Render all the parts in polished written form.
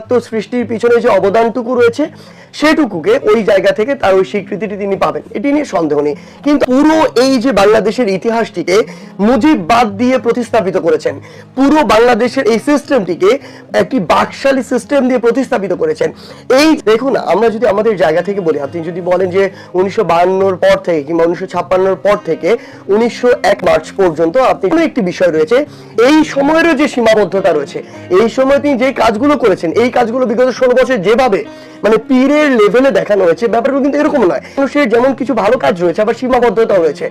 সাহিত্য সৃষ্টির পিছনে যে অবদানটুকু রয়েছে সেটুকুকে ওই জায়গা থেকে তার ওই স্বীকৃতিটি তিনি পাবেন, এটি নিয়ে সন্দেহ নেই। কিন্তু পুরো এই যে বাংলাদেশের ইতিহাসটিকে মুজিব বাদ দিয়ে প্রতিস্থাপিত করেছেন, পুরো বাংলাদেশের এই সিস্টেমটিকে একটি বাকশালী সিস্টেম দিয়ে প্রতিস্থাপিত করেছেন। এই দেখুন, আমরা যদি আমাদের জায়গা থেকে বলি, আপনি যদি বলেন যে 1952 পর থেকে কিংবা 1956 পর থেকে 1901 মার্চ পর্যন্ত আপনি কোনো একটি বিষয় রয়েছে, এই সময়েরও যে সীমাবদ্ধতা রয়েছে, এই সময় তিনি যে কাজগুলো করেছেন, এই কাজগুলো বিগত 16 বছর যেভাবে মানে পীরের লেভেলে দেখানো হয়েছে, ব্যাপারগুলো কিন্তু এরকম নয়। মানুষের যেমন কিছু ভালো কাজ রয়েছে, আবার সীমাবদ্ধতা রয়েছে।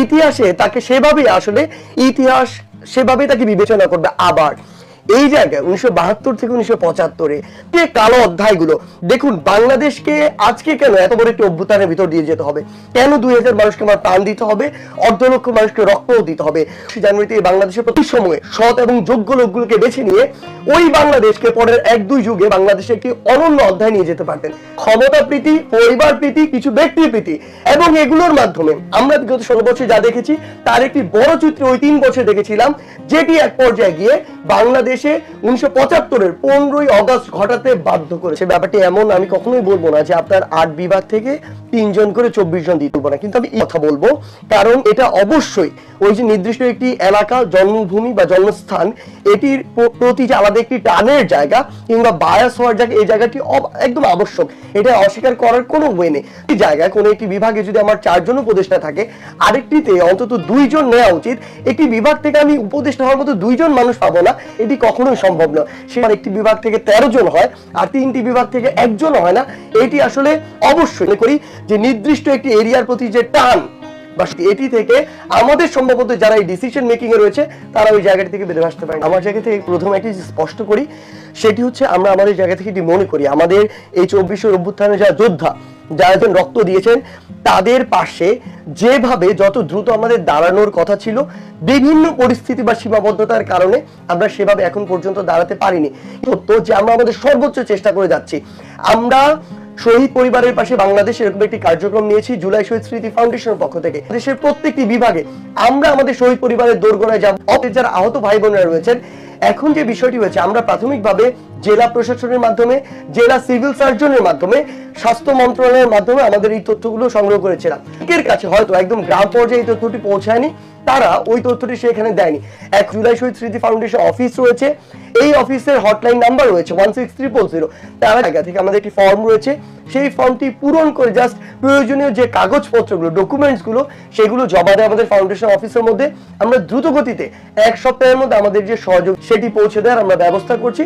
ইতিহাসে তাকে সেভাবেই আসলে ইতিহাস সেভাবেই তাকে বিবেচনা করবে। আবার এই জায়গায় 1972 থেকে 1975 যে কালো অধ্যায়গুলো দেখুন, বাংলাদেশকে আজকে কেন এত বড় একটি অভ্যুত্থানের ভিতর দিয়ে যেতে হবে, কেন 2000 মানুষকে আমার প্রাণ দিতে হবে, অর্ধলক্ষ মানুষকে রক্তও দিতে হবে। জানুয়ারিতে বাংলাদেশের প্রতি সময়ে সৎ এবং যোগ্য লোকগুলোকে বেছে নিয়ে ওই বাংলাদেশকে পরের 1-2 যুগে বাংলাদেশে একটি অনন্য অধ্যায় নিয়ে যেতে পারতেন। ক্ষমতা প্রীতি, পরিবার প্রীতি, কিছু ব্যক্তি প্রীতি এবং এগুলোর মাধ্যমে আমরা বিগত 16 বছর যা দেখেছি তার একটি বড় চিত্র ওই 3 বছর দেখেছিলাম, যেটি এক পর্যায়ে গিয়ে বাংলাদেশে 1975-এর 15ই আগস্ট ঘটাতে বাধ্য করেছে। ব্যাপারটি এমন, আমি কখনোই বলবো না যে আপনার 8 বিভাগ থেকে 3 জন করে 24 জন দিতে পারবো না, কিন্তু আমি কথা বলবো কারণ এটা অবশ্যই ওই যে নির্দিষ্ট একটি এলাকা, জন্মভূমি বা জন্মস্থান, এটির প্রতি যে আলাদা একটি টানের জায়গা কিংবা বায়াস হওয়ার জায়গা, এই জায়গাটি একদম আবশ্যক, এটা অস্বীকার করার কোনো ওয়ে নেই। এই জায়গায় কোনো একটি বিভাগে যদি আমার 4 জন উপদেষ্টা থাকে, আরেকটিতে অন্তত 2 জন নেওয়া উচিত। একটি বিভাগ থেকে আমি উপদেষ্টা হওয়ার মতো 2 জন মানুষ পাবো না, এটি কখনোই সম্ভব নয়। সেবার একটি বিভাগ থেকে 13 জন হয় আর 3টি বিভাগ থেকে 1 জন হয় না। এটি আসলে অবশ্যই মনে করি যে নির্দিষ্ট একটি এরিয়ার প্রতি যে টান বা এটি থেকে আমাদের সম্ভবত যারা এই ডিসিশন মেকিং এ রয়েছে তারা ওই জায়গাটি থেকে বেরিয়ে আসতে পারে। আমার জায়গা থেকে প্রথমে একটি স্পষ্ট করি, সেটি হচ্ছে আমরা আমাদের জায়গা থেকে এটি মনে করি আমাদের এই 24 অভ্যুত্থানের যারা যোদ্ধা, যারা রক্ত দিয়েছেন, তাদের পাশে যেভাবে যত দ্রুত আমাদের দাঁড়ানোর কথা ছিল, বিভিন্ন পরিস্থিতি বা সীমাবদ্ধতার কারণে আমরা সেভাবে এখন পর্যন্ত দাঁড়াতে পারিনি। সত্য যে আমরা আমাদের সর্বোচ্চ চেষ্টা করে যাচ্ছি। আমরা শহীদ পরিবারের পাশে বাংলাদেশ এরকম একটি কার্যক্রম নিয়েছি জুলাই শহীদ স্মৃতি ফাউন্ডেশনের পক্ষ থেকে। দেশের প্রত্যেকটি বিভাগে আমরা আমাদের শহীদ পরিবারের দোরগোড়ায় যাব। যারা আহত ভাই বোনেরা রয়েছেন, এখন যে বিষয়টি হয়েছে, আমরা প্রাথমিকভাবে জেলা প্রশাসনের মাধ্যমে, জেলা সিভিল সার্জনের মাধ্যমে, স্বাস্থ্য মন্ত্রণালয়ের মাধ্যমে আমাদের এই তথ্যগুলো সংগ্রহ করেছিলাম। এর কাছে হয়তো একদম গ্রাম পর্যায়ে এই তথ্যটি পৌঁছায়নি, তারা ওই তথ্যটি সেখানে দেয়নি। এক জুলাই শহীদ স্মৃতি ফাউন্ডেশন অফিস রয়েছে, এই অফিসের হটলাইন নাম্বার রয়েছে 16300। তার জায়গা থেকে আমাদের একটি ফর্ম রয়েছে, সেই ফর্মটি পূরণ করে জাস্ট প্রয়োজনীয় যে কাগজপত্রগুলো, ডকুমেন্টসগুলো, সেগুলো জমা দেয় আমাদের ফাউন্ডেশন অফিসের মধ্যে। আমরা দ্রুত গতিতে 1 সপ্তাহের মধ্যে আমাদের যে সহযোগ সেটি পৌঁছে দেওয়ার আমরা ব্যবস্থা করছি।